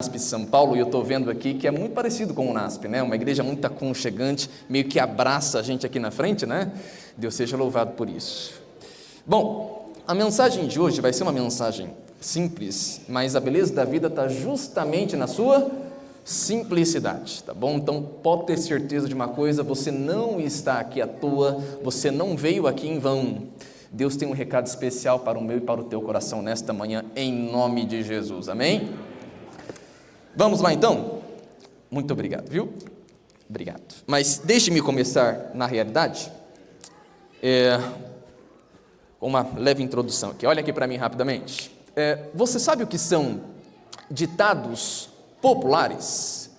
NASP São Paulo, e eu estou vendo aqui que é muito parecido com o NASP, né? Uma igreja muito aconchegante, meio que abraça a gente aqui na frente, né? Deus seja louvado por isso. Bom, a mensagem de hoje vai ser uma mensagem simples, mas a beleza da vida está justamente na sua simplicidade, tá bom? Então pode ter certeza de uma coisa: você não está aqui à toa, você não veio aqui em vão. Deus tem um recado especial para o meu e para o teu coração nesta manhã, em nome de Jesus, amém? Vamos lá então? Muito obrigado, viu? Obrigado. Mas deixe-me começar, na realidade, com uma leve introdução aqui. Olha aqui para mim rapidamente. Você sabe o que são ditados populares?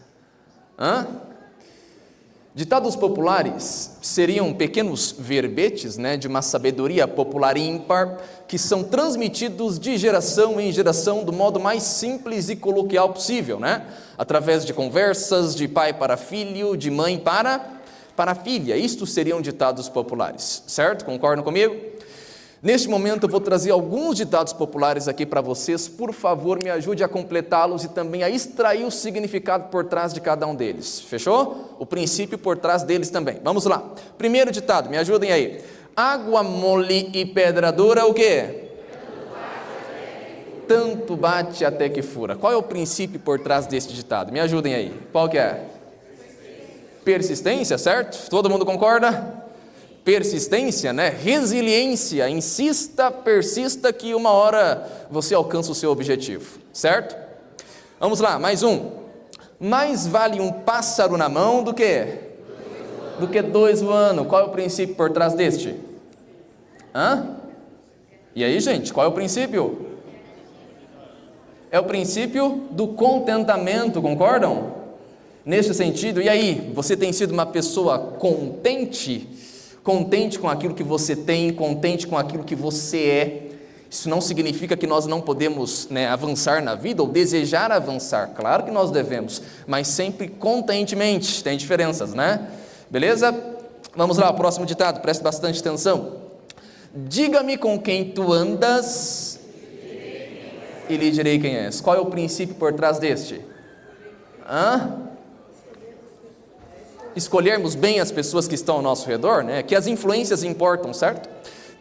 Ditados populares seriam pequenos verbetes, né, de uma sabedoria popular ímpar, que são transmitidos de geração em geração do modo mais simples e coloquial possível, né? Através de conversas de pai para filho, de mãe para filha. Isto seriam ditados populares, certo? Concordam comigo? Neste momento eu vou trazer alguns ditados populares aqui para vocês. Por favor, me ajude a completá-los e também a extrair o significado por trás de cada um deles. Fechou? O princípio por trás deles também. Vamos lá. Primeiro ditado, me ajudem aí. Água mole e pedra dura, o quê? Tanto bate até que fura. Qual é o princípio por trás desse ditado? Me ajudem aí. Qual que é? Persistência, certo? Todo mundo concorda? Persistência, né? Resiliência, insista, persista que uma hora você alcança o seu objetivo, certo? Vamos lá, mais um. Mais vale um pássaro na mão do que dois voando. Qual é o princípio por trás deste? E aí, gente, qual é o princípio? É o princípio do contentamento, concordam? Neste sentido, e aí, você tem sido uma pessoa contente com aquilo que você tem, contente com aquilo que você é? Isso não significa que nós não podemos, avançar na vida ou desejar avançar. Claro que nós devemos, mas sempre contentemente. Tem diferenças, né? Beleza? Vamos lá, o próximo ditado, preste bastante atenção. Diga-me com quem tu andas e lhe direi quem és. Qual é o princípio por trás deste? Escolhermos bem as pessoas que estão ao nosso redor, né? Que as influências importam, certo?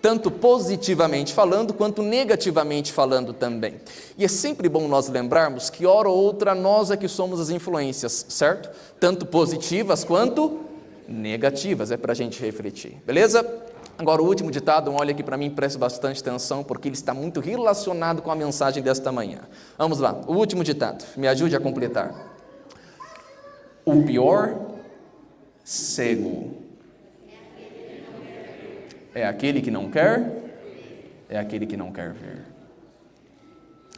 Tanto positivamente falando, quanto negativamente falando também. E é sempre bom nós lembrarmos que hora ou outra nós é que somos as influências, certo? Tanto positivas quanto negativas, é para a gente refletir, beleza? Agora o último ditado, olha aqui para mim, preste bastante atenção, porque ele está muito relacionado com a mensagem desta manhã. Vamos lá, o último ditado, me ajude a completar. O pior cego é aquele que não quer ver.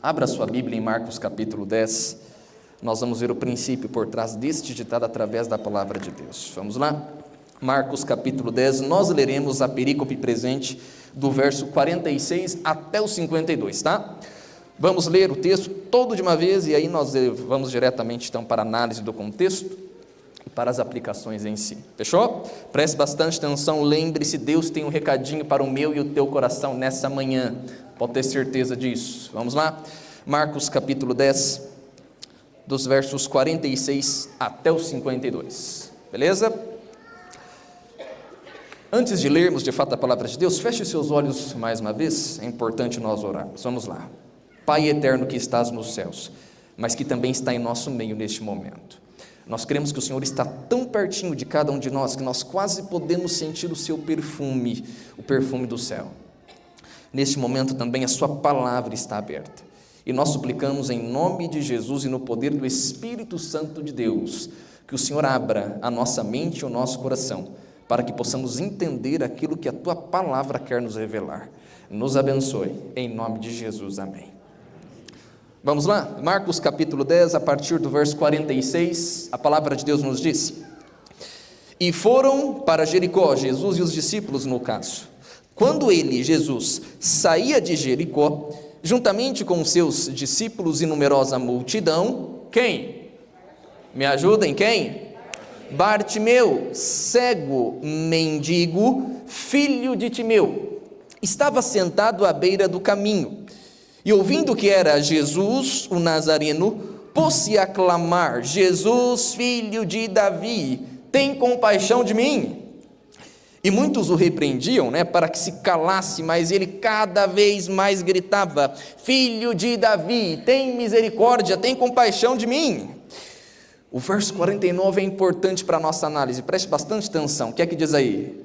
Abra sua Bíblia em Marcos capítulo 10, nós vamos ver o princípio por trás deste ditado através da palavra de Deus. Vamos lá? Marcos capítulo 10, nós leremos a perícope presente do verso 46 até o 52, tá? Vamos ler o texto todo de uma vez e aí nós vamos diretamente então para a análise do contexto, para as aplicações em si, fechou? Preste bastante atenção, lembre-se, Deus tem um recadinho para o meu e o teu coração nessa manhã, pode ter certeza disso. Vamos lá? Marcos capítulo 10, dos versos 46 até os 52, beleza? Antes de lermos de fato a palavra de Deus, feche seus olhos mais uma vez, é importante nós orarmos. Vamos lá. Pai eterno que estás nos céus, mas que também está em nosso meio neste momento, nós cremos que o Senhor está tão pertinho de cada um de nós, que nós quase podemos sentir o seu perfume, o perfume do céu. Neste momento também a sua palavra está aberta, e nós suplicamos em nome de Jesus e no poder do Espírito Santo de Deus, que o Senhor abra a nossa mente e o nosso coração, para que possamos entender aquilo que a tua palavra quer nos revelar. Nos abençoe, em nome de Jesus, amém. Vamos lá, Marcos capítulo 10, a partir do verso 46, a palavra de Deus nos diz: E foram para Jericó, Jesus e os discípulos no caso. Quando ele, Jesus, saía de Jericó, juntamente com os seus discípulos e numerosa multidão, quem? Me ajudem, quem? Bartimeu, cego, mendigo, filho de Timeu, estava sentado à beira do caminho, e ouvindo que era Jesus, o Nazareno, pôs-se a clamar: Jesus, filho de Davi, tem compaixão de mim. E muitos o repreendiam, para que se calasse, mas ele cada vez mais gritava: Filho de Davi, tem misericórdia, tem compaixão de mim. O verso 49 é importante para a nossa análise, preste bastante atenção. O que é que diz aí?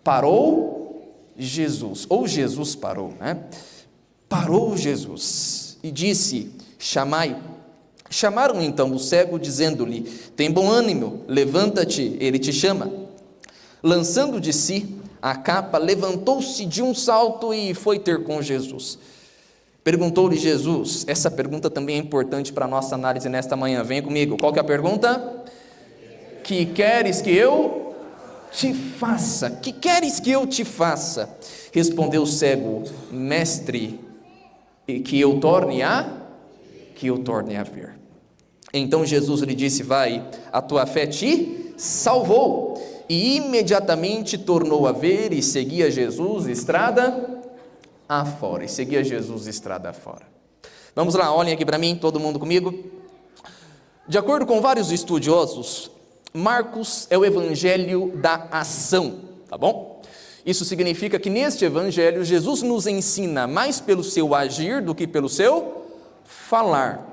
Parou Jesus, ou Jesus parou, Parou Jesus e disse: chamai. Chamaram então o cego, dizendo-lhe: tem bom ânimo, levanta-te, ele te chama. Lançando de si a capa, levantou-se de um salto e foi ter com Jesus. Perguntou-lhe Jesus, essa pergunta também é importante para a nossa análise nesta manhã, venha comigo, qual que é a pergunta? Que queres que eu te faça? Que queres que eu te faça? Respondeu o cego: mestre, que eu torne a ver. Então Jesus lhe disse: vai, a tua fé te salvou. E imediatamente tornou a ver e seguia Jesus estrada afora. Vamos lá, olhem aqui para mim, todo mundo comigo. De acordo com vários estudiosos, Marcos é o evangelho da ação, tá bom? Isso significa que neste evangelho Jesus nos ensina mais pelo seu agir do que pelo seu falar.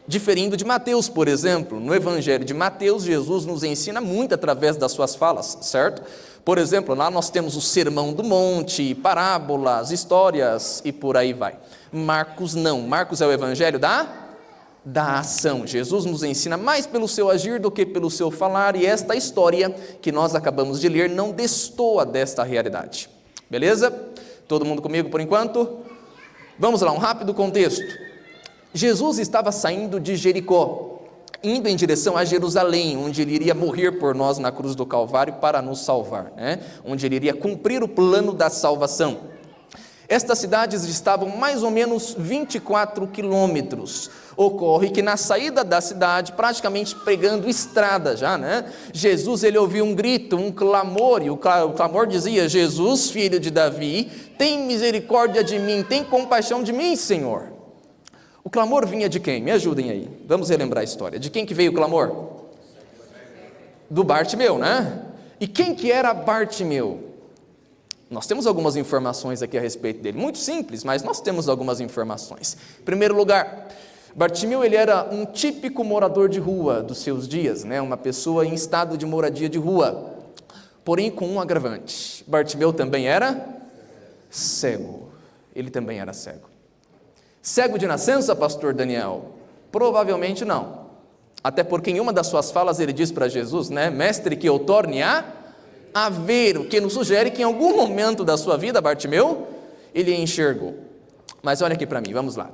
Diferindo de Mateus, por exemplo, no evangelho de Mateus, Jesus nos ensina muito através das suas falas, certo? Por exemplo, lá nós temos o Sermão do Monte, parábolas, histórias e por aí vai. Marcos não, Marcos é o evangelho da ação. Jesus nos ensina mais pelo seu agir do que pelo seu falar, e esta história que nós acabamos de ler não destoa desta realidade. Beleza? Todo mundo comigo por enquanto? Vamos lá, um rápido contexto. Jesus estava saindo de Jericó, indo em direção a Jerusalém, onde ele iria morrer por nós na cruz do Calvário para nos salvar, onde ele iria cumprir o plano da salvação. Estas cidades estavam mais ou menos 24 quilômetros. Ocorre que na saída da cidade, praticamente pegando estrada já, Jesus ele ouviu um grito, um clamor, e o clamor dizia: Jesus, filho de Davi, tem misericórdia de mim, tem compaixão de mim, Senhor. O clamor vinha de quem? Me ajudem aí, vamos relembrar a história. De quem que veio o clamor? Do Bartimeu, E quem que era Bartimeu? Nós temos algumas informações aqui a respeito dele, muito simples, mas nós temos algumas informações. Em primeiro lugar, Bartimeu ele era um típico morador de rua dos seus dias, uma pessoa em estado de moradia de rua, porém com um agravante: Bartimeu também era cego, ele também era cego. Cego de nascença, pastor Daniel? Provavelmente não, até porque em uma das suas falas ele diz para Jesus, mestre, que eu torne a ver, o que nos sugere que em algum momento da sua vida, Bartimeu, ele enxergou. Mas olha aqui para mim, vamos lá.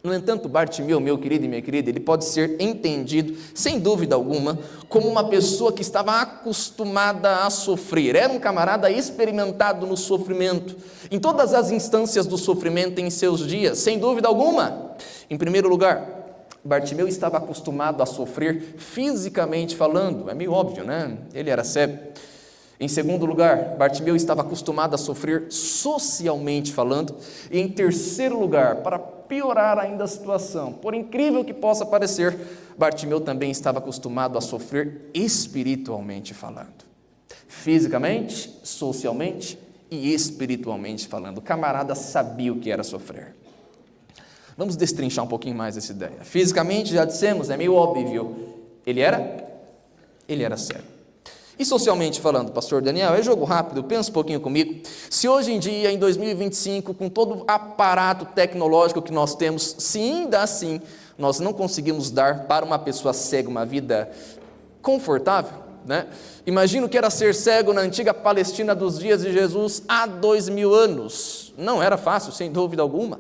No entanto, Bartimeu, meu querido e minha querida, ele pode ser entendido, sem dúvida alguma, como uma pessoa que estava acostumada a sofrer. Era um camarada experimentado no sofrimento, em todas as instâncias do sofrimento em seus dias, sem dúvida alguma. Em primeiro lugar, Bartimeu estava acostumado a sofrer fisicamente falando, é meio óbvio, Ele era cego. Em segundo lugar, Bartimeu estava acostumado a sofrer socialmente falando. E em terceiro lugar, para piorar ainda a situação, por incrível que possa parecer, Bartimeu também estava acostumado a sofrer espiritualmente falando. Fisicamente, socialmente e espiritualmente falando. O camarada sabia o que era sofrer. Vamos destrinchar um pouquinho mais essa ideia. Fisicamente, já dissemos, é meio óbvio, ele era cego. E socialmente falando, pastor Daniel, é jogo rápido, pensa um pouquinho comigo. Se hoje em dia, em 2025, com todo o aparato tecnológico que nós temos, se ainda assim nós não conseguimos dar para uma pessoa cega uma vida confortável, Imagina o que era ser cego na antiga Palestina dos dias de Jesus há 2000 anos. Não era fácil, sem dúvida alguma.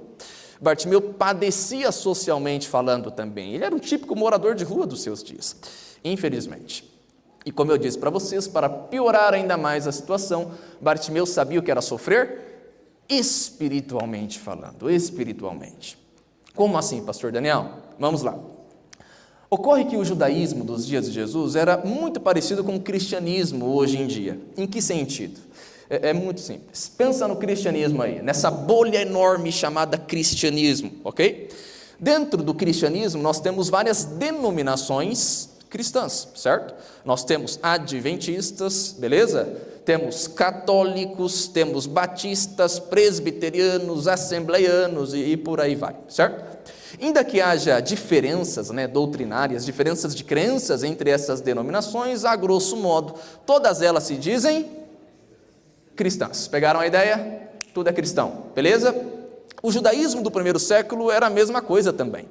Bartimeu padecia socialmente falando também. Ele era um típico morador de rua dos seus dias, infelizmente. E como eu disse para vocês, para piorar ainda mais a situação, Bartimeu sabia o que era sofrer espiritualmente falando, espiritualmente. Como assim, pastor Daniel? Vamos lá. Ocorre que o judaísmo dos dias de Jesus era muito parecido com o cristianismo hoje em dia. Em que sentido? É muito simples. Pensa no cristianismo aí, nessa bolha enorme chamada cristianismo, ok? Dentro do cristianismo, nós temos várias denominações cristãs, certo? Nós temos adventistas, beleza? Temos católicos, temos batistas, presbiterianos, assembleianos e por aí vai, certo? Ainda que haja diferenças, doutrinárias, diferenças de crenças entre essas denominações, a grosso modo, todas elas se dizem cristãs. Pegaram a ideia? Tudo é cristão, beleza? O judaísmo do primeiro século era a mesma coisa também.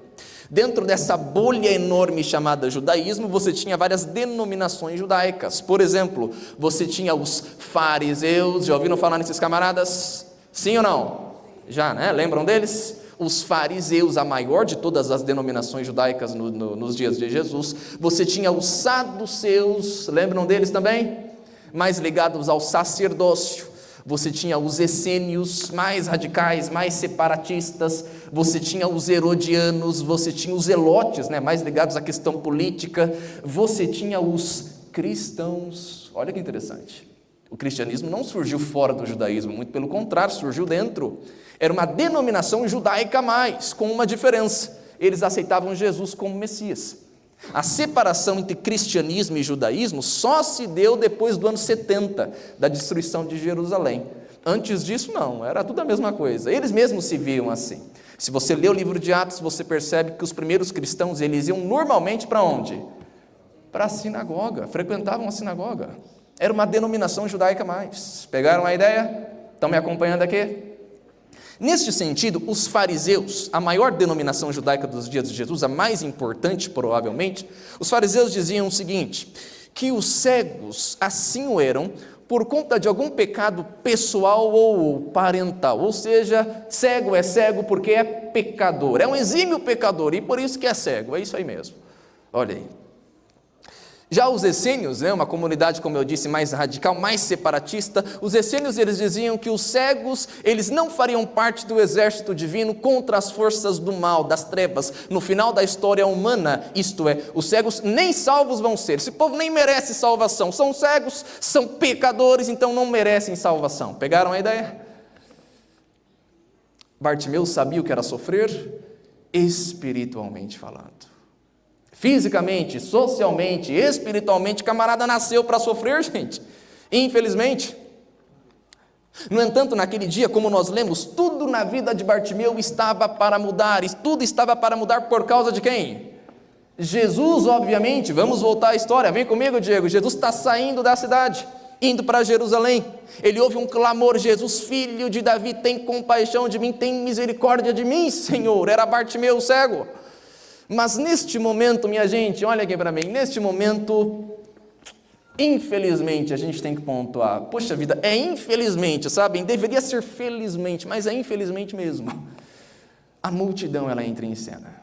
Dentro dessa bolha enorme chamada judaísmo, você tinha várias denominações judaicas. Por exemplo, você tinha os fariseus. Já ouviram falar nesses camaradas? Sim ou não? Já, né? Lembram deles? Os fariseus, a maior de todas as denominações judaicas nos dias de Jesus. Você tinha os saduceus, lembram deles também? Mais ligados ao sacerdócio. Você tinha os essênios, mais radicais, mais separatistas. Você tinha os herodianos, você tinha os zelotes, mais ligados à questão política. Você tinha os cristãos. Olha que interessante. O cristianismo não surgiu fora do judaísmo, muito pelo contrário, surgiu dentro. Era uma denominação judaica a mais, com uma diferença. Eles aceitavam Jesus como Messias. A separação entre cristianismo e judaísmo só se deu depois do ano 70, da destruição de Jerusalém. Antes disso, não, era tudo a mesma coisa. Eles mesmos se viam assim. Se você lê o livro de Atos, você percebe que os primeiros cristãos, eles iam normalmente para onde? Para a sinagoga, frequentavam a sinagoga. Era uma denominação judaica a mais. Pegaram a ideia? Estão me acompanhando aqui? Neste sentido, os fariseus, a maior denominação judaica dos dias de Jesus, a mais importante provavelmente, os fariseus diziam o seguinte, que os cegos assim o eram por conta de algum pecado pessoal ou parental, ou seja, cego é cego porque é pecador, é um exímio pecador e por isso que é cego, é isso aí mesmo. Olha aí. Já os essênios, uma comunidade, como eu disse, mais radical, mais separatista, os essênios, eles diziam que os cegos, eles não fariam parte do exército divino contra as forças do mal, das trevas, no final da história humana, isto é, os cegos nem salvos vão ser, esse povo nem merece salvação, são cegos, são pecadores, então não merecem salvação. Pegaram a ideia? Bartimeu sabia o que era sofrer, espiritualmente falando. Fisicamente, socialmente, espiritualmente, camarada nasceu para sofrer, gente, infelizmente. No entanto, naquele dia, como nós lemos, tudo na vida de Bartimeu estava para mudar, e tudo estava para mudar por causa de quem? Jesus, obviamente. Vamos voltar à história, vem comigo, Diego. Jesus está saindo da cidade, indo para Jerusalém. Ele ouve um clamor: Jesus, filho de Davi, tem compaixão de mim, tem misericórdia de mim, Senhor. Era Bartimeu cego. Mas neste momento, minha gente, olha aqui para mim, neste momento, infelizmente, a gente tem que pontuar, poxa vida, é infelizmente, sabem, deveria ser felizmente, mas é infelizmente mesmo, a multidão ela entra em cena.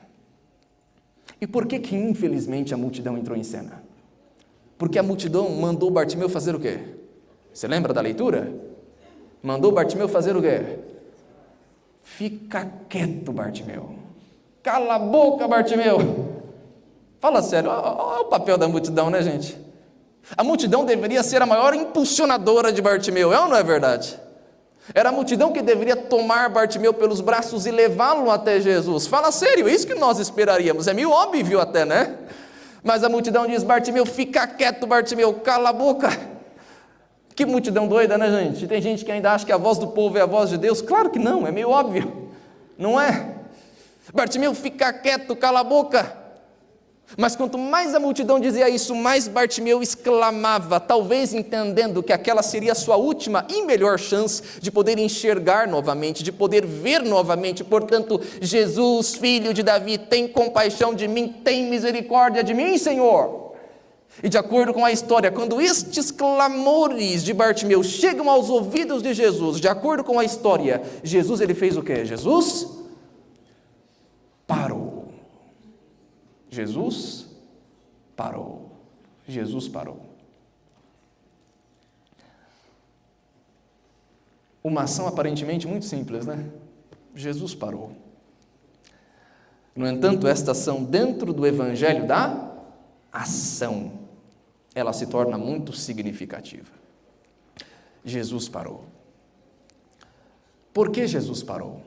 E por que infelizmente a multidão entrou em cena? Porque a multidão mandou Bartimeu fazer o quê? Você lembra da leitura? Mandou Bartimeu fazer o quê? Fica quieto, Bartimeu. Cala a boca, Bartimeu. Fala sério, olha o papel da multidão, né, gente? A multidão deveria ser a maior impulsionadora de Bartimeu, é ou não é verdade? Era a multidão que deveria tomar Bartimeu pelos braços e levá-lo até Jesus. Fala sério, isso que nós esperaríamos, é meio óbvio até, né? Mas a multidão diz: Bartimeu, fica quieto, Bartimeu, cala a boca. Que multidão doida, né, gente? Tem gente que ainda acha que a voz do povo é a voz de Deus. Claro que não, é meio óbvio, não é? Bartimeu, fica quieto, cala a boca. Mas quanto mais a multidão dizia isso, mais Bartimeu exclamava, talvez entendendo que aquela seria a sua última e melhor chance de poder enxergar novamente, de poder ver novamente. Portanto, Jesus, filho de Davi, tem compaixão de mim, tem misericórdia de mim, Senhor. E de acordo com a história, quando estes clamores de Bartimeu chegam aos ouvidos de Jesus, de acordo com a história, Jesus, ele fez o quê? Jesus parou. Jesus parou. Jesus parou. Uma ação aparentemente muito simples, né? Jesus parou. No entanto, esta ação dentro do evangelho da ação, ela se torna muito significativa. Jesus parou. Por que Jesus parou?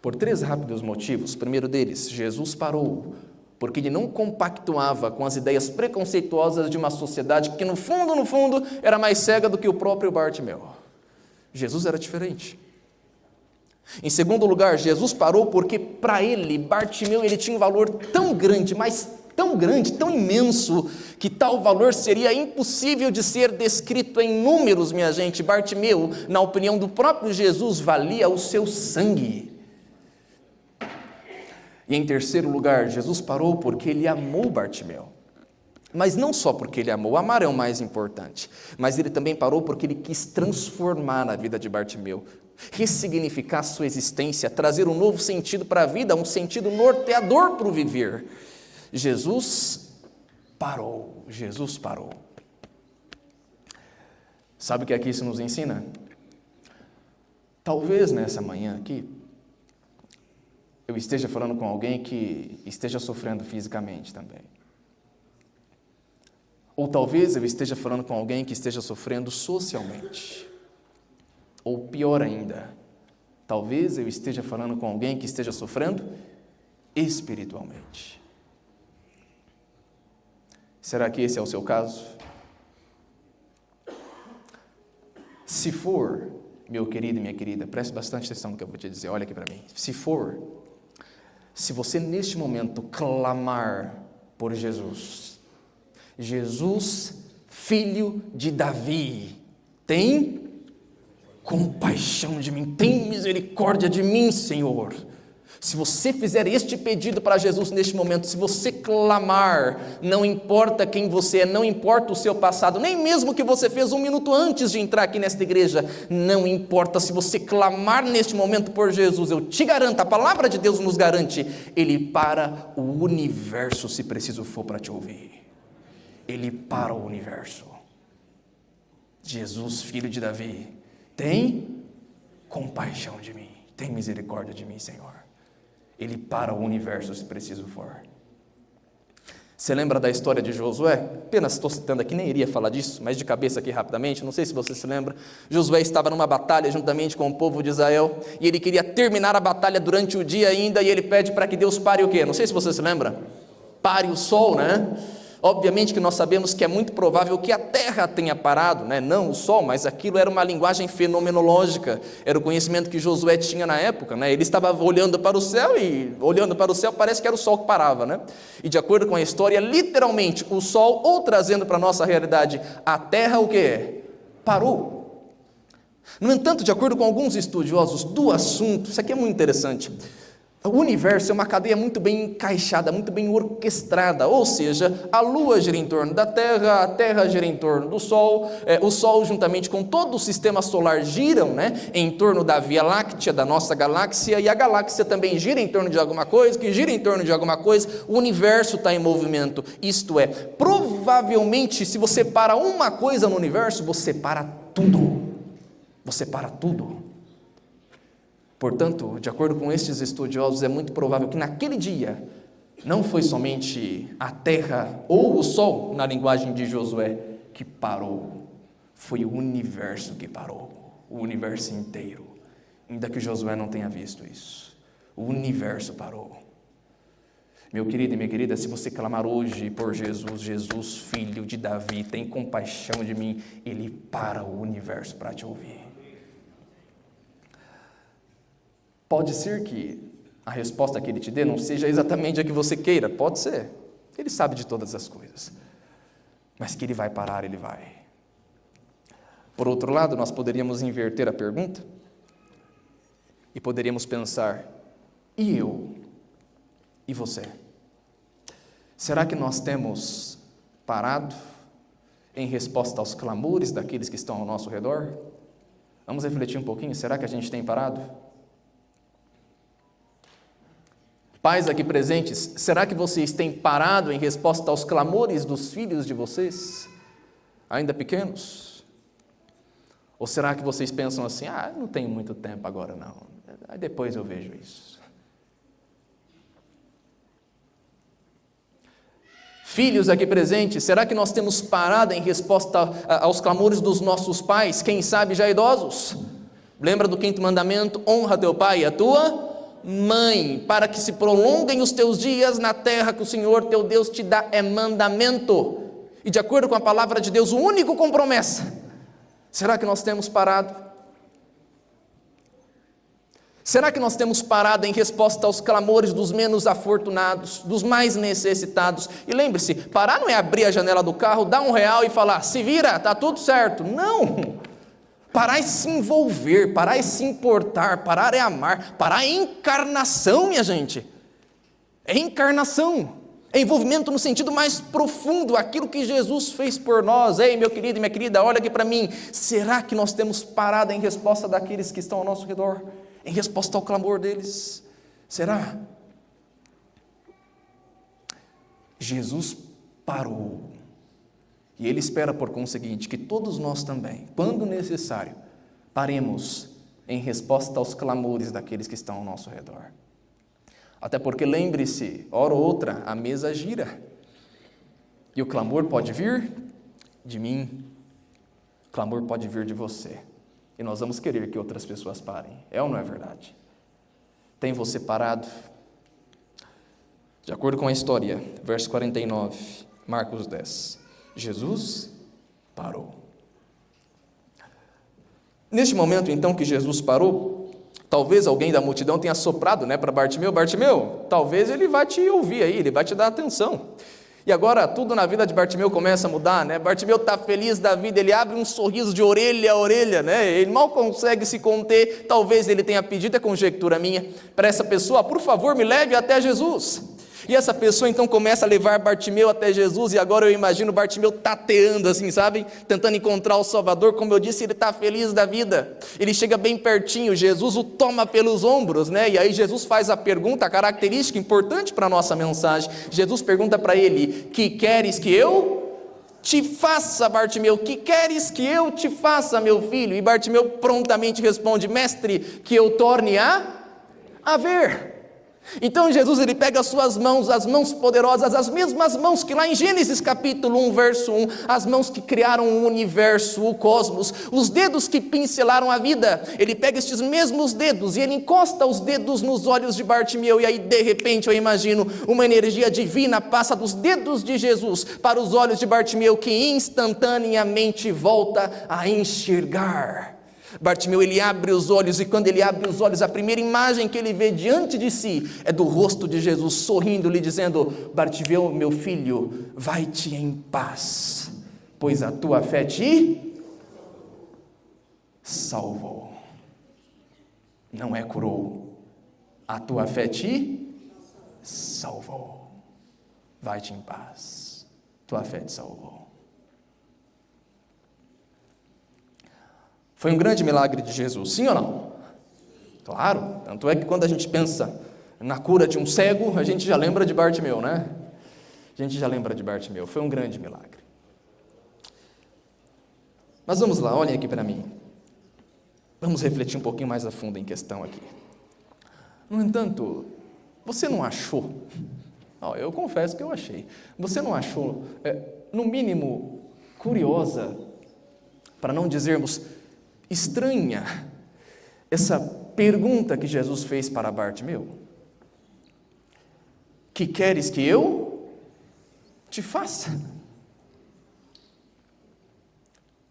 Por 3 rápidos motivos. Primeiro deles, Jesus parou porque ele não compactuava com as ideias preconceituosas de uma sociedade que no fundo, era mais cega do que o próprio Bartimeu. Jesus era diferente. Em segundo lugar, Jesus parou porque para ele, Bartimeu, ele tinha um valor tão grande, mas tão grande, tão imenso, que tal valor seria impossível de ser descrito em números, minha gente. Bartimeu, na opinião do próprio Jesus, valia o seu sangue. E em terceiro lugar, Jesus parou porque ele amou Bartimeu. Mas não só porque ele amou, amar é o mais importante, mas ele também parou porque ele quis transformar a vida de Bartimeu, ressignificar a sua existência, trazer um novo sentido para a vida, um sentido norteador para o viver. Jesus parou. Sabe o que aqui isso nos ensina? Talvez nessa manhã aqui, eu esteja falando com alguém que esteja sofrendo fisicamente também. Ou talvez eu esteja falando com alguém que esteja sofrendo socialmente. Ou pior ainda, talvez eu esteja falando com alguém que esteja sofrendo espiritualmente. Será que esse é o seu caso? Se for, meu querido e minha querida, preste bastante atenção no que eu vou te dizer, olha aqui para mim. Se você neste momento clamar por Jesus, filho de Davi, tem compaixão de mim, tem misericórdia de mim, Senhor. Se você fizer este pedido para Jesus neste momento, se você clamar, não importa quem você é, não importa o seu passado, nem mesmo o que você fez 1 minuto antes de entrar aqui nesta igreja, não importa, se você clamar neste momento por Jesus, eu te garanto, a palavra de Deus nos garante, Ele para o universo, se preciso for para te ouvir. Ele para o universo. Jesus, filho de Davi, tem compaixão de mim, tem misericórdia de mim, Senhor. Ele para o universo, se preciso for. Você lembra da história de Josué? Apenas estou citando aqui, nem iria falar disso, mas de cabeça aqui rapidamente, não sei se você se lembra. Josué estava numa batalha juntamente com o povo de Israel, e ele queria terminar a batalha durante o dia ainda, e ele pede para que Deus pare o quê? Não sei se você se lembra. Pare o sol, né? Obviamente que nós sabemos que é muito provável que a terra tenha parado, né? Não o sol, mas aquilo era uma linguagem fenomenológica, era o conhecimento que Josué tinha na época, né? Ele estava olhando para o céu e olhando para o céu parece que era o sol que parava, né? E de acordo com a história, literalmente o sol, ou trazendo para a nossa realidade, a terra o quê? Parou. No entanto, de acordo com alguns estudiosos do assunto, isso aqui é muito interessante, o universo é uma cadeia muito bem encaixada, muito bem orquestrada, ou seja, a Lua gira em torno da Terra, a Terra gira em torno do Sol, o Sol juntamente com todo o sistema solar giram, né, em torno da Via Láctea, da nossa galáxia, e a galáxia também gira em torno de alguma coisa, que gira em torno de alguma coisa, o universo está em movimento, isto é, provavelmente se você para uma coisa no universo, você para tudo. Portanto, de acordo com estes estudiosos, é muito provável que naquele dia não foi somente a terra ou o sol, na linguagem de Josué, que parou, foi o universo que parou, o universo inteiro, ainda que Josué não tenha visto isso, o universo parou. Meu querido e minha querida, se você clamar hoje por Jesus, filho de Davi, tem compaixão de mim, Ele para o universo para te ouvir. Pode ser que a resposta que Ele te dê não seja exatamente a que você queira, pode ser, Ele sabe de todas as coisas, mas que Ele vai parar, Ele vai. Por outro lado, nós poderíamos inverter a pergunta e poderíamos pensar, e eu? E você? Será que nós temos parado em resposta aos clamores daqueles que estão ao nosso redor? Vamos refletir um pouquinho, será que a gente tem parado? Pais aqui presentes, será que vocês têm parado em resposta aos clamores dos filhos de vocês, ainda pequenos? Ou será que vocês pensam assim, não tenho muito tempo agora não, depois eu vejo isso. Filhos aqui presentes, será que nós temos parado em resposta aos clamores dos nossos pais, quem sabe já idosos? Lembra do 5º mandamento, honra teu pai e a tua mãe, para que se prolonguem os teus dias na terra que o Senhor teu Deus te dá, é mandamento. E de acordo com a palavra de Deus, o único com promessa. Será que nós temos parado? Será que nós temos parado em resposta aos clamores dos menos afortunados, dos mais necessitados? E lembre-se, parar não é abrir a janela do carro, dar R$1 e falar, se vira, está tudo certo. Não! Parar é se envolver, parar é se importar, parar é amar, parar é encarnação, minha gente. É encarnação. É envolvimento no sentido mais profundo, aquilo que Jesus fez por nós. Ei, meu querido e minha querida, olha aqui para mim. Será que nós temos parado em resposta daqueles que estão ao nosso redor? Em resposta ao clamor deles? Será? Jesus parou. E Ele espera, por conseguinte, que todos nós também, quando necessário, paremos em resposta aos clamores daqueles que estão ao nosso redor. Até porque, lembre-se, hora ou outra, a mesa gira. E o clamor pode vir de mim, o clamor pode vir de você. E nós vamos querer que outras pessoas parem. É ou não é verdade? Tem você parado? De acordo com a história, verso 49, Marcos 10. Jesus parou. Neste momento, então, que Jesus parou, talvez alguém da multidão tenha soprado, para Bartimeu, Bartimeu, talvez ele vai te ouvir aí, ele vai te dar atenção. E agora tudo na vida de Bartimeu começa a mudar, Bartimeu está feliz da vida, ele abre um sorriso de orelha a orelha, Ele mal consegue se conter. Talvez ele tenha pedido, é conjectura minha, para essa pessoa, por favor, me leve até Jesus. E essa pessoa então começa a levar Bartimeu até Jesus, e agora eu imagino Bartimeu tateando assim, sabe? Tentando encontrar o Salvador. Como eu disse, ele está feliz da vida. Ele chega bem pertinho, Jesus o toma pelos ombros, E aí Jesus faz a pergunta, a característica importante para a nossa mensagem. Jesus pergunta para ele, que queres que eu te faça, Bartimeu? Que queres que eu te faça, meu filho? E Bartimeu prontamente responde, mestre, que eu torne a ver. Então Jesus, ele pega as suas mãos, as mãos poderosas, as mesmas mãos que lá em Gênesis capítulo 1, verso 1, as mãos que criaram o universo, o cosmos, os dedos que pincelaram a vida. Ele pega estes mesmos dedos e ele encosta os dedos nos olhos de Bartimeu, e aí de repente eu imagino uma energia divina passa dos dedos de Jesus para os olhos de Bartimeu, que instantaneamente volta a enxergar. Bartimeu, ele abre os olhos, e quando ele abre os olhos, a primeira imagem que ele vê diante de si é do rosto de Jesus sorrindo, lhe dizendo, Bartimeu, meu filho, vai-te em paz, pois a tua fé te salvou. Não é curou, a tua fé te salvou. Vai-te em paz, tua fé te salvou. Foi um grande milagre de Jesus, sim ou não? Claro, tanto é que quando a gente pensa na cura de um cego, a gente já lembra de Bartimeu, A gente já lembra de Bartimeu, foi um grande milagre. Mas vamos lá, olhem aqui para mim. Vamos refletir um pouquinho mais a fundo em questão aqui. No entanto, você não achou, eu confesso que eu achei, você não achou, no mínimo, curiosa, para não dizermos estranha, essa pergunta que Jesus fez para Bartimeu? Que queres que eu te faça?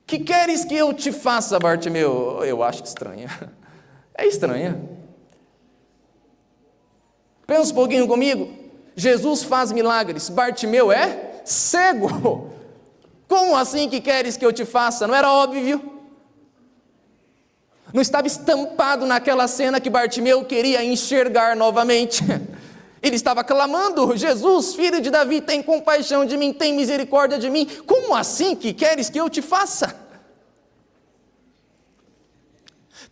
Que queres que eu te faça, Bartimeu? Eu acho estranha. É estranha. Pensa um pouquinho comigo. Jesus faz milagres, Bartimeu é cego. Como assim que queres que eu te faça? Não era óbvio? Não estava estampado naquela cena que Bartimeu queria enxergar novamente? Ele estava clamando, Jesus, filho de Davi, tem compaixão de mim, tem misericórdia de mim. Como assim que queres que eu te faça?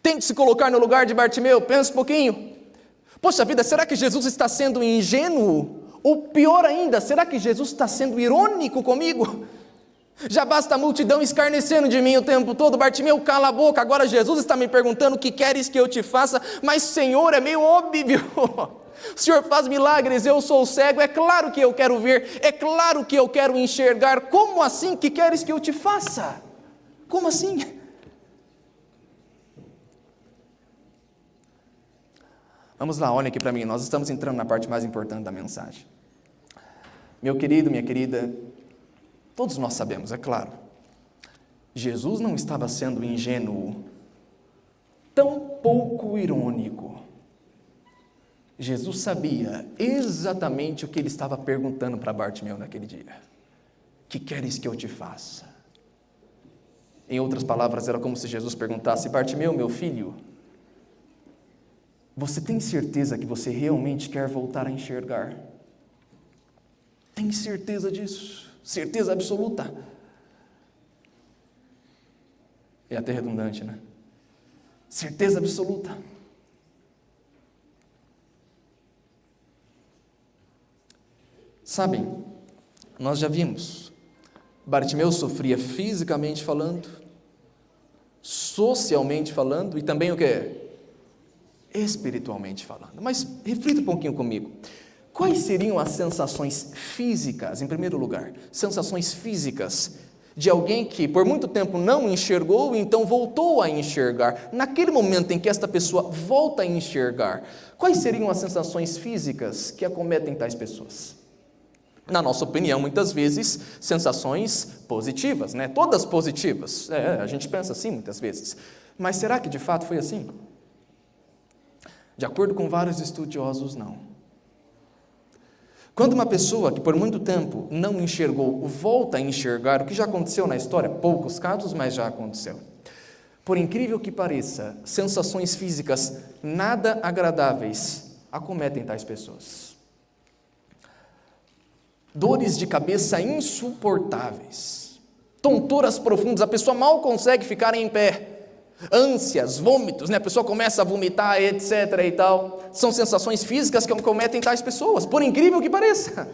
Tente se colocar no lugar de Bartimeu, pensa um pouquinho. Poxa vida, será que Jesus está sendo ingênuo? Ou pior ainda, será que Jesus está sendo irônico comigo? Já basta a multidão escarnecendo de mim o tempo todo. Bartimeu, cala a boca, agora Jesus está me perguntando o que queres que eu te faça. Mas Senhor, é meio óbvio. O Senhor faz milagres, eu sou cego, é claro que eu quero ver, é claro que eu quero enxergar. Como assim que queres que eu te faça? Como assim? Vamos lá, olha aqui para mim, nós estamos entrando na parte mais importante da mensagem. Meu querido, minha querida, todos nós sabemos, é claro, Jesus não estava sendo ingênuo, tão pouco irônico. Jesus sabia exatamente o que ele estava perguntando para Bartimeu naquele dia. Que queres que eu te faça? Em outras palavras, era como se Jesus perguntasse: Bartimeu, meu filho, você tem certeza que você realmente quer voltar a enxergar? Tem certeza disso? Certeza absoluta? É até redundante, né? Certeza absoluta. Sabem, nós já vimos, Bartimeu sofria fisicamente falando, socialmente falando e também o quê? Espiritualmente falando. Mas reflita um pouquinho comigo. Quais seriam as sensações físicas, em primeiro lugar, sensações físicas de alguém que por muito tempo não enxergou e então voltou a enxergar? Naquele momento em que esta pessoa volta a enxergar, quais seriam as sensações físicas que acometem tais pessoas? Na nossa opinião, muitas vezes, sensações positivas, né? Todas positivas. A gente pensa assim muitas vezes. Mas será que de fato foi assim? De acordo com vários estudiosos, não. Quando uma pessoa que por muito tempo não enxergou, volta a enxergar, o que já aconteceu na história, poucos casos, mas já aconteceu. Por incrível que pareça, sensações físicas nada agradáveis acometem tais pessoas. Dores de cabeça insuportáveis, tonturas profundas, a pessoa mal consegue ficar em pé, ânsias, vômitos, né? A pessoa começa a vomitar, etc. e tal. São sensações físicas que acometem tais pessoas, por incrível que pareça.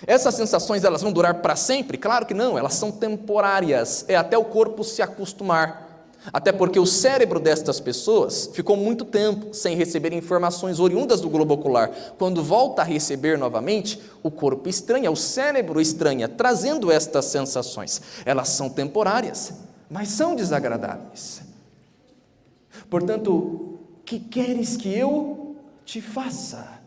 Essas sensações, elas vão durar para sempre? Claro que não, elas são temporárias, é até o corpo se acostumar. Até porque o cérebro destas pessoas ficou muito tempo sem receber informações oriundas do globo ocular. Quando volta a receber novamente, o corpo estranha, o cérebro estranha, trazendo estas sensações. Elas são temporárias, mas são desagradáveis. Portanto, que queres que eu te faça?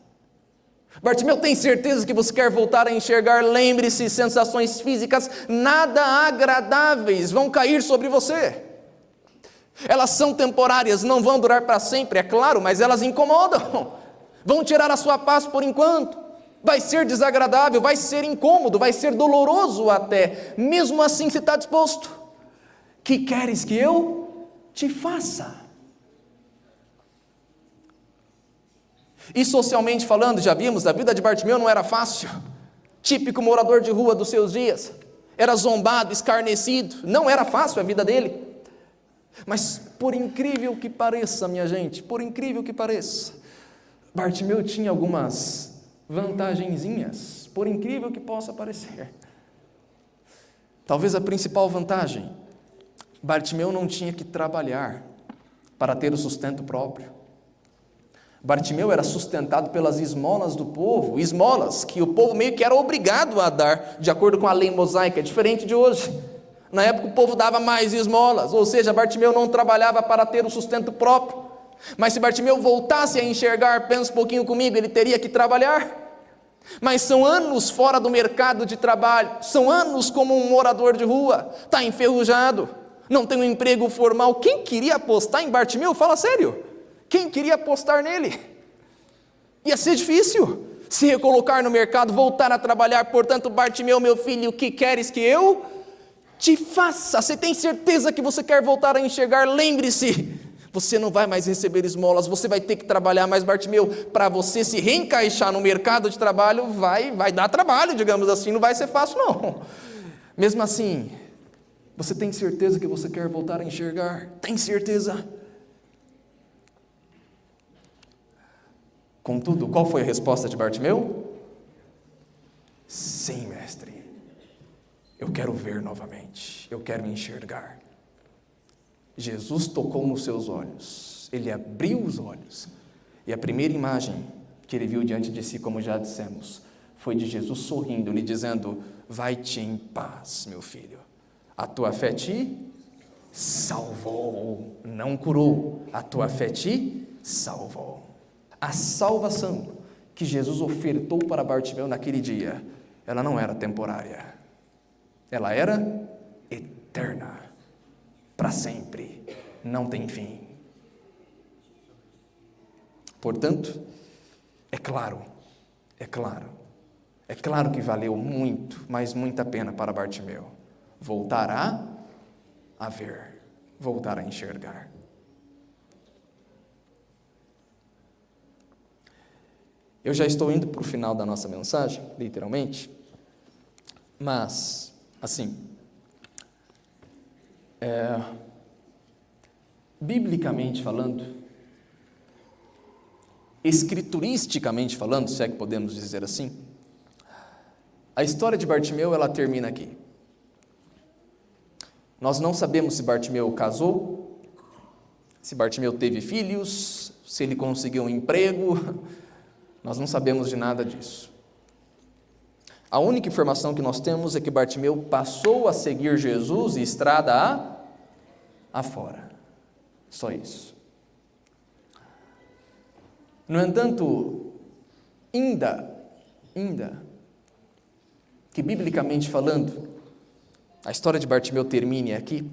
Bartimeu, tem certeza que você quer voltar a enxergar? Lembre-se, sensações físicas nada agradáveis vão cair sobre você. Elas são temporárias, não vão durar para sempre, é claro, mas elas incomodam. Vão tirar a sua paz por enquanto. Vai ser desagradável, vai ser incômodo, vai ser doloroso até. Mesmo assim, você está disposto? Que queres que eu te faça? E socialmente falando, já vimos, a vida de Bartimeu não era fácil. Típico morador de rua dos seus dias. Era zombado, escarnecido. Não era fácil a vida dele. Mas por incrível que pareça, minha gente, por incrível que pareça, Bartimeu tinha algumas vantagenzinhas, por incrível que possa parecer. Talvez a principal vantagem, Bartimeu não tinha que trabalhar para ter o sustento próprio. Bartimeu era sustentado pelas esmolas do povo, esmolas que o povo meio que era obrigado a dar, de acordo com a lei mosaica, diferente de hoje. Na época o povo dava mais esmolas, ou seja, Bartimeu não trabalhava para ter o sustento próprio. Mas se Bartimeu voltasse a enxergar, pensa um pouquinho comigo, ele teria que trabalhar. Mas são anos fora do mercado de trabalho, são anos como um morador de rua, está enferrujado, não tem um emprego formal. Quem queria apostar em Bartimeu? Fala sério, quem queria apostar nele? Ia ser difícil se recolocar no mercado, voltar a trabalhar. Portanto, Bartimeu, meu filho, o que queres que eu te faça? Você tem certeza que você quer voltar a enxergar? Lembre-se, você não vai mais receber esmolas, você vai ter que trabalhar. Mas Bartimeu, para você se reencaixar no mercado de trabalho, vai dar trabalho, digamos assim, não vai ser fácil não. Mesmo assim, você tem certeza que você quer voltar a enxergar? Tem certeza? Contudo, qual foi a resposta de Bartimeu? Sim, mestre. Eu quero ver novamente, eu quero enxergar. Jesus tocou nos seus olhos, ele abriu os olhos, e a primeira imagem que ele viu diante de si, como já dissemos, foi de Jesus sorrindo, lhe dizendo: vai-te em paz, meu filho, a tua fé te salvou, não curou, a tua fé te salvou. A salvação que Jesus ofertou para Bartimeu naquele dia, ela não era temporária, ela era eterna, para sempre, não tem fim. Portanto, é claro que valeu muito, mas muita pena para Bartimeu voltar a ver, voltar a enxergar. Eu já estou indo para o final da nossa mensagem, literalmente, mas, assim, biblicamente falando, escrituristicamente falando, se é que podemos dizer assim, a história de Bartimeu, ela termina aqui. Nós não sabemos se Bartimeu casou, se Bartimeu teve filhos, se ele conseguiu um emprego, nós não sabemos de nada disso. A única informação que nós temos é que Bartimeu passou a seguir Jesus e estrada afora. Só isso. No entanto, ainda que biblicamente falando, a história de Bartimeu termine aqui,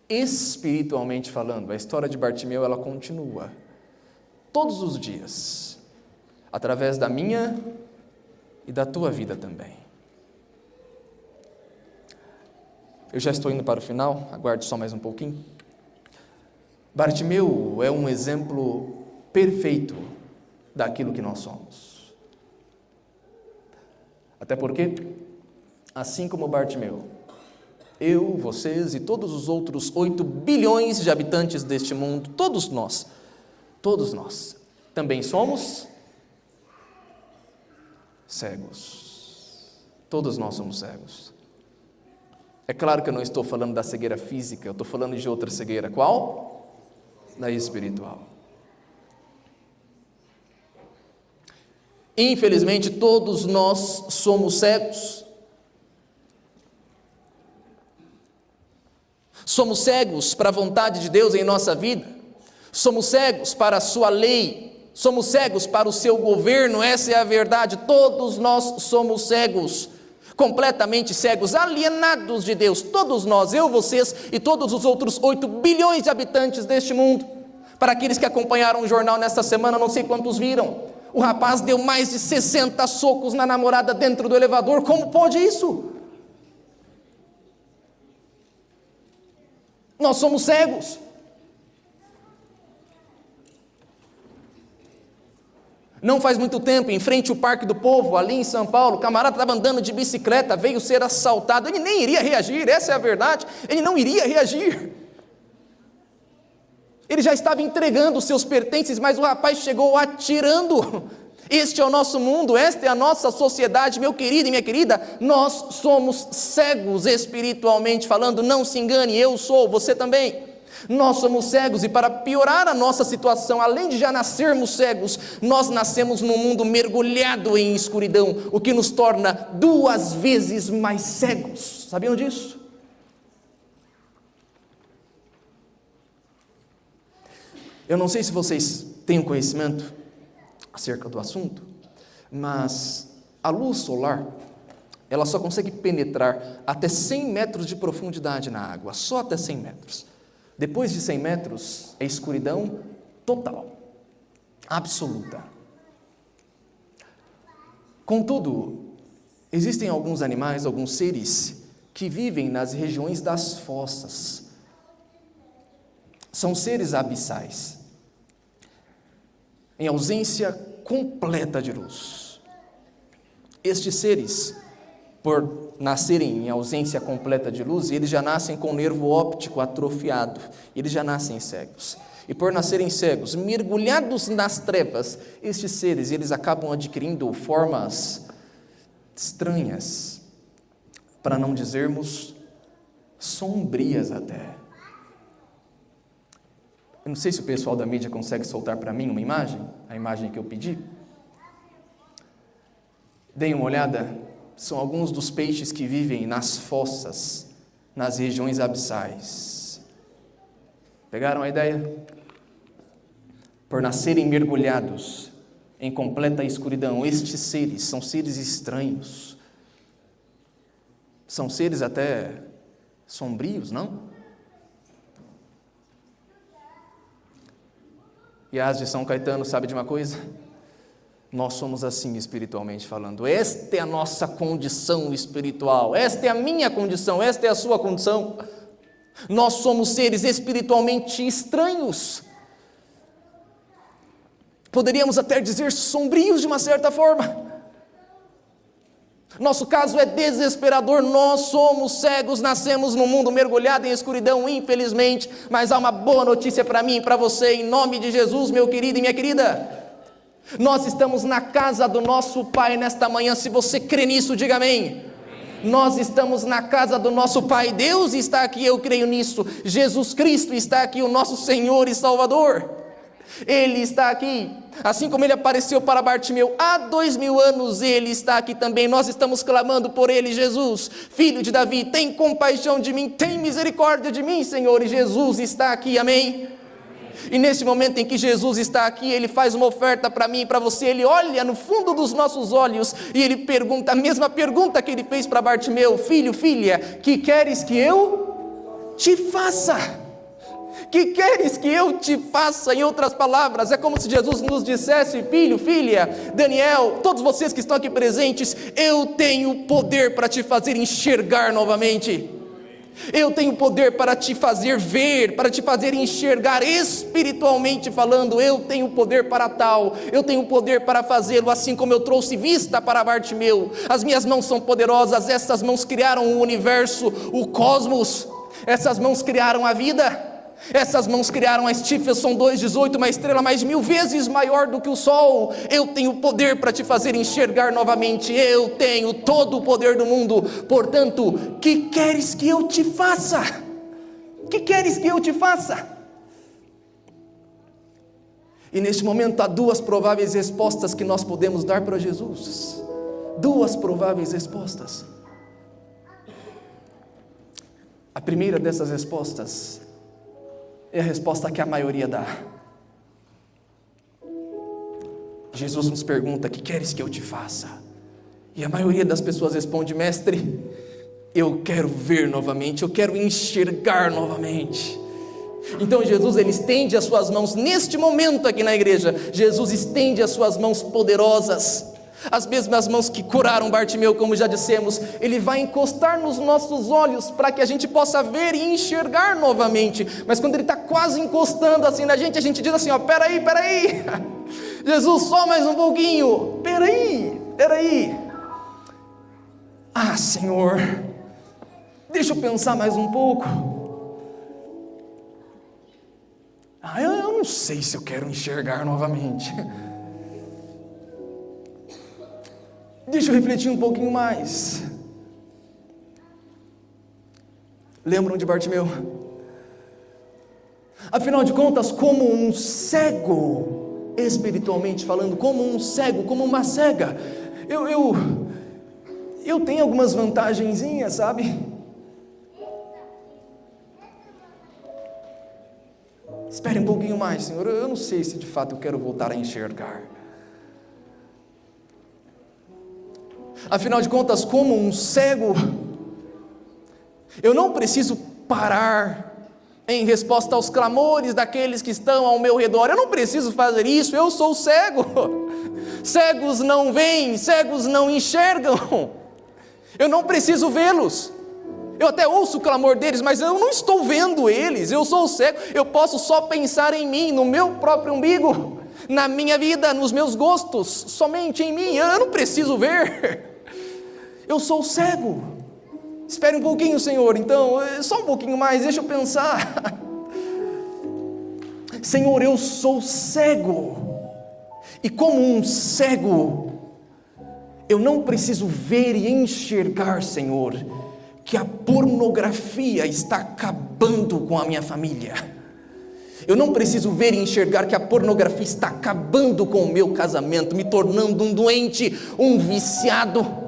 espiritualmente falando, a história de Bartimeu ela continua todos os dias, através da minha e da tua vida também. Eu já estou indo para o final, aguarde só mais um pouquinho. Bartimeu é um exemplo perfeito daquilo que nós somos. Até porque, assim como Bartimeu, eu, vocês e todos os outros 8 bilhões de habitantes deste mundo, todos nós, também somos cegos. Todos nós somos cegos. É claro que eu não estou falando da cegueira física, eu estou falando de outra cegueira. Qual? Da espiritual. Infelizmente, todos nós somos cegos. Somos cegos para a vontade de Deus em nossa vida. Somos cegos para a sua lei. Somos cegos para o seu governo. Essa é a verdade. Todos nós somos cegos. Completamente cegos, alienados de Deus. Todos nós, eu, vocês e todos os outros 8 bilhões de habitantes deste mundo. Para aqueles que acompanharam o jornal nesta semana, não sei quantos viram. O rapaz deu mais de 60 socos na namorada dentro do elevador. Como pode isso? Nós somos cegos. Não faz muito tempo, em frente ao Parque do Povo, ali em São Paulo, o camarada estava andando de bicicleta, veio ser assaltado. Ele nem iria reagir, essa é a verdade. Ele não iria reagir. Ele já estava entregando os seus pertences, mas o rapaz chegou atirando. Este é o nosso mundo, esta é a nossa sociedade, meu querido e minha querida. Nós somos cegos espiritualmente falando, não se engane, eu sou, você também. Nós somos cegos e para piorar a nossa situação, além de já nascermos cegos, nós nascemos num mundo mergulhado em escuridão, o que nos torna 2 vezes mais cegos. Sabiam disso? Eu não sei se vocês têm conhecimento acerca do assunto, mas a luz solar, ela só consegue penetrar até 100 metros de profundidade na água, só até 100 metros. Depois de 100 metros, é escuridão total, absoluta. Contudo, existem alguns animais, alguns seres, que vivem nas regiões das fossas. São seres abissais, em ausência completa de luz. Estes seres, por nascerem em ausência completa de luz, eles já nascem com o nervo óptico atrofiado, eles já nascem cegos. E por nascerem cegos, mergulhados nas trevas, estes seres, eles acabam adquirindo formas estranhas, para não dizermos sombrias até. Eu não sei se o pessoal da mídia consegue soltar para mim uma imagem, a imagem que eu pedi. Deem uma olhada, são alguns dos peixes que vivem nas fossas, nas regiões abissais. Pegaram a ideia? por nascerem mergulhados em completa escuridão. Estes seres são seres estranhos, são seres até sombrios, não? E as de São Caetano, sabe de uma coisa? Nós somos assim espiritualmente falando. Esta é a nossa condição espiritual, esta é a minha condição, esta é a sua condição. Nós somos seres espiritualmente estranhos, poderíamos até dizer sombrios de uma certa forma. Nosso caso é desesperador, nós somos cegos, nascemos num mundo mergulhado em escuridão, infelizmente, mas há uma boa notícia para mim e para você, em nome de Jesus, meu querido e minha querida. Nós estamos na casa do nosso Pai nesta manhã. Se você crê nisso, diga amém. Nós estamos na casa do nosso Pai, Deus está aqui, eu creio nisso. Jesus Cristo está aqui, o nosso Senhor e Salvador. Ele está aqui, assim como Ele apareceu para Bartimeu há 2000 anos, Ele está aqui também. Nós estamos clamando por Ele: Jesus, Filho de Davi, tem compaixão de mim, tem misericórdia de mim, Senhor. E Jesus está aqui, amém? E nesse momento em que Jesus está aqui, Ele faz uma oferta para mim e para você. Ele olha no fundo dos nossos olhos e Ele pergunta a mesma pergunta que Ele fez para Bartimeu: filho, filha, que queres que eu te faça? Que queres que eu te faça? Em outras palavras, é como se Jesus nos dissesse: filho, filha, Daniel, todos vocês que estão aqui presentes, eu tenho poder para te fazer enxergar novamente. Eu tenho poder para te fazer ver, para te fazer enxergar espiritualmente falando. Eu tenho poder para tal, eu tenho poder para fazê-lo, assim como eu trouxe vista para Bartimeu. As minhas mãos são poderosas, essas mãos criaram o universo, o cosmos, essas mãos criaram a vida. Essas mãos criaram a Stephenson 2,18, uma estrela mais 1000 vezes maior do que o sol. Eu tenho poder para te fazer enxergar novamente. Eu tenho todo o poder do mundo. Portanto, que queres que eu te faça? Que queres que eu te faça? E neste momento há duas prováveis respostas que nós podemos dar para Jesus. Duas prováveis respostas. A primeira dessas respostas é a resposta que a maioria dá. Jesus nos pergunta: que queres que eu te faça? E a maioria das pessoas responde: mestre, eu quero ver novamente, eu quero enxergar novamente. Então Jesus, Ele estende as suas mãos, neste momento aqui na igreja, Jesus estende as suas mãos poderosas, as mesmas mãos que curaram Bartimeu, como já dissemos. Ele vai encostar nos nossos olhos para que a gente possa ver e enxergar novamente. Mas quando Ele está quase encostando assim na gente, a gente diz assim: ó, peraí, Jesus, só mais um pouquinho, peraí, ah, Senhor, deixa eu pensar mais um pouco. Eu não sei se eu quero enxergar novamente. Deixa eu refletir um pouquinho mais. Lembram de Bartimeu? Afinal de contas, como um cego, espiritualmente falando, como um cego, como uma cega, eu tenho algumas vantagenzinhas, sabe? Espere um pouquinho mais, Senhor, eu não sei se de fato eu quero voltar a enxergar. Afinal de contas, como um cego, eu não preciso parar em resposta aos clamores daqueles que estão ao meu redor. Eu não preciso fazer isso, eu sou cego. Cegos não veem, cegos não enxergam. Eu não preciso vê-los. Eu até ouço o clamor deles, mas eu não estou vendo eles. Eu sou cego, eu posso só pensar em mim, no meu próprio umbigo, na minha vida, nos meus gostos, somente em mim. Eu não preciso ver. Eu sou cego. Espere um pouquinho, Senhor, então, só um pouquinho mais, deixa eu pensar. Senhor, eu sou cego, e como um cego, eu não preciso ver e enxergar, Senhor, que a pornografia está acabando com a minha família. Eu não preciso ver e enxergar que a pornografia está acabando com o meu casamento, me tornando um doente, um viciado,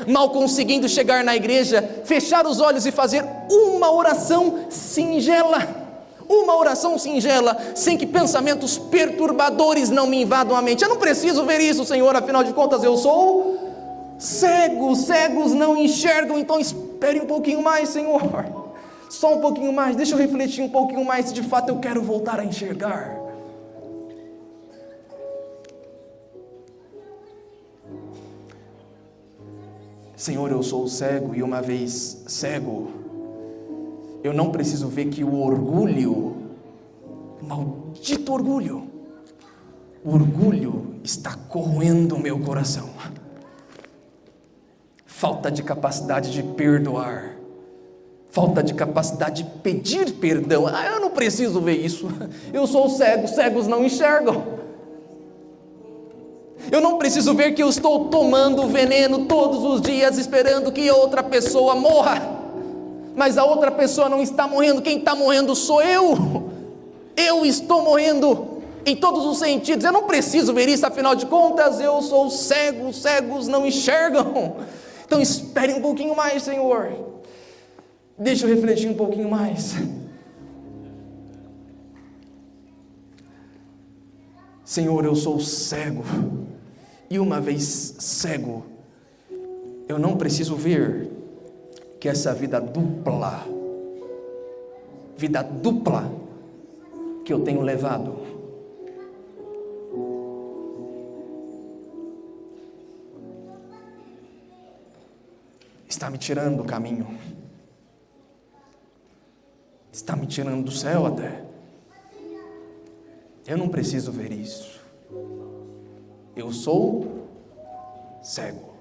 mal conseguindo chegar na igreja, fechar os olhos e fazer uma oração singela, Uma oração singela, sem que pensamentos perturbadores não me invadam a mente. Eu não preciso ver isso, Senhor, afinal de contas eu sou cego. Cegos não enxergam, então espere um pouquinho mais, Senhor. Só um pouquinho mais, deixa eu refletir um pouquinho mais se de fato eu quero voltar a enxergar. Senhor, eu sou cego e uma vez cego, eu não preciso ver que o orgulho, maldito orgulho, o orgulho está corroendo o meu coração. Falta de capacidade de perdoar, falta de capacidade de pedir perdão. Eu não preciso ver isso, eu sou cego, cegos não enxergam. Eu não preciso ver que eu estou tomando veneno todos os dias, esperando que outra pessoa morra, mas a outra pessoa não está morrendo, quem está morrendo sou eu estou morrendo em todos os sentidos. Eu não preciso ver isso, afinal de contas eu sou cego, cegos não enxergam. Então espere um pouquinho mais, Senhor, deixa eu refletir um pouquinho mais. Senhor, eu sou cego, e uma vez cego, eu não preciso ver que essa vida dupla que eu tenho levado, está me tirando do caminho, está me tirando do céu até. Eu não preciso ver isso. Eu sou cego.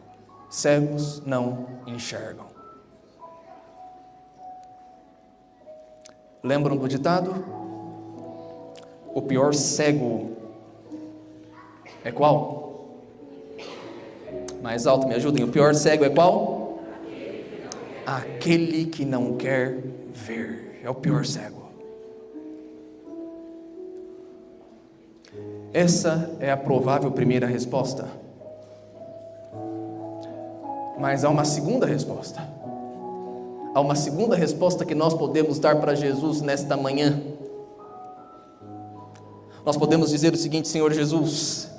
Cegos não enxergam. Lembram do ditado? O pior cego é qual? Mais alto, me ajudem. O pior cego é qual? Aquele que não quer ver. É o pior cego. Essa é a provável primeira resposta. Mas há uma segunda resposta. Há uma segunda resposta que nós podemos dar para Jesus nesta manhã. Nós podemos dizer o seguinte: Senhor Jesus,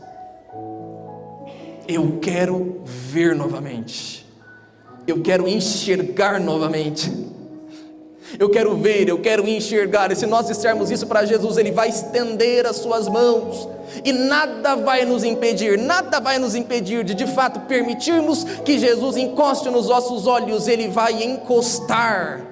eu quero ver novamente. Eu quero enxergar novamente. Eu quero ver, eu quero enxergar. E se nós dissermos isso para Jesus, Ele vai estender as suas mãos, e nada vai nos impedir de fato permitirmos que Jesus encoste nos nossos olhos. Ele vai encostar,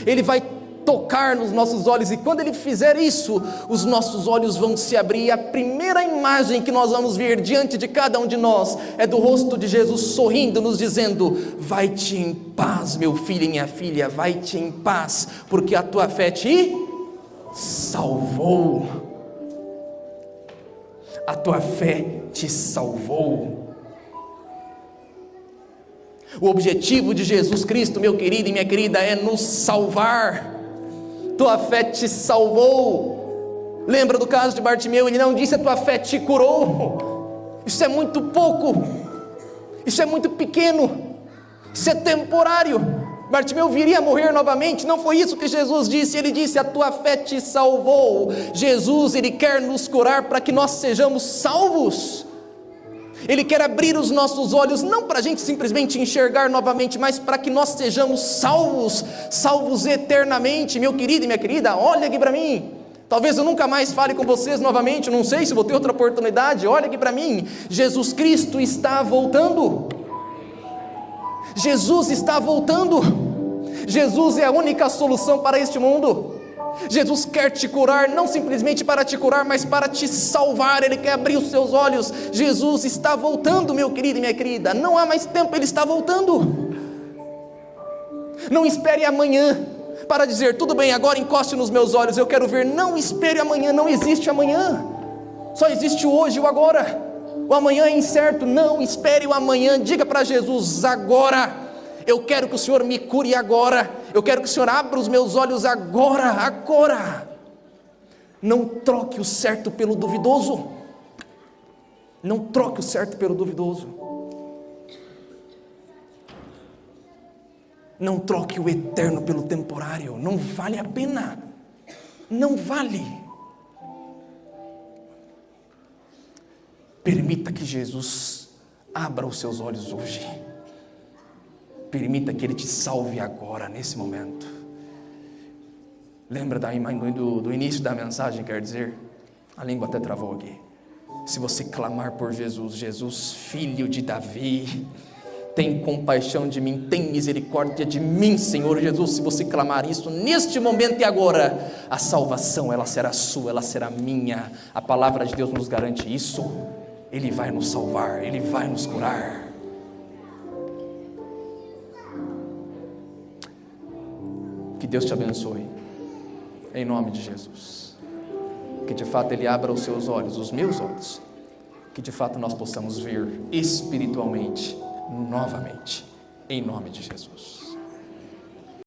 Ele vai tocar nos nossos olhos, e quando Ele fizer isso, os nossos olhos vão se abrir, e a primeira imagem que nós vamos ver diante de cada um de nós, é do rosto de Jesus sorrindo, nos dizendo: vai-te em paz, meu filho e minha filha, vai-te em paz, porque a tua fé te salvou. A tua fé te salvou. O objetivo de Jesus Cristo, meu querido e minha querida, é nos salvar. Tua fé te salvou. Lembra do caso de Bartimeu? Ele não disse: a tua fé te curou. Isso é muito pouco, isso é muito pequeno, isso é temporário. Bartimeu viria a morrer novamente. Não foi isso que Jesus disse. Ele disse: a tua fé te salvou. Jesus, Ele quer nos curar para que nós sejamos salvos. Ele quer abrir os nossos olhos, não para a gente simplesmente enxergar novamente, mas para que nós sejamos salvos, salvos eternamente. Meu querido e minha querida, olha aqui para mim. Talvez eu nunca mais fale com vocês novamente, não sei se vou ter outra oportunidade. Olha aqui para mim, Jesus Cristo está voltando. Jesus está voltando. Jesus é a única solução para este mundo. Jesus quer te curar, não simplesmente para te curar, mas para te salvar. Ele quer abrir os seus olhos. Jesus está voltando, meu querido e minha querida. Não há mais tempo, Ele está voltando. Não espere amanhã para dizer: tudo bem, agora encoste nos meus olhos, eu quero ver. Não espere amanhã, não existe amanhã. Só existe o hoje e o agora. O amanhã é incerto, não espere o amanhã. Diga para Jesus: agora eu quero que o Senhor me cure agora. Eu quero que o Senhor abra os meus olhos agora, agora. Não troque o certo pelo duvidoso. Não troque o certo pelo duvidoso. Não troque o eterno pelo temporário. Não vale a pena. não vale. Permita que Jesus abra os seus olhos hoje. Permita que Ele te salve agora, nesse momento. Lembra do início da mensagem, quer dizer? A língua até travou aqui. Se você clamar por Jesus, Jesus, filho de Davi, tem compaixão de mim, tem misericórdia de mim, Senhor Jesus. Se você clamar isso neste momento e agora, a salvação, ela será sua, ela será minha. A palavra de Deus nos garante isso. Ele vai nos salvar, Ele vai nos curar. Que Deus te abençoe, em nome de Jesus. Que de fato Ele abra os seus olhos, os meus olhos, que de fato nós possamos ver espiritualmente, novamente, em nome de Jesus.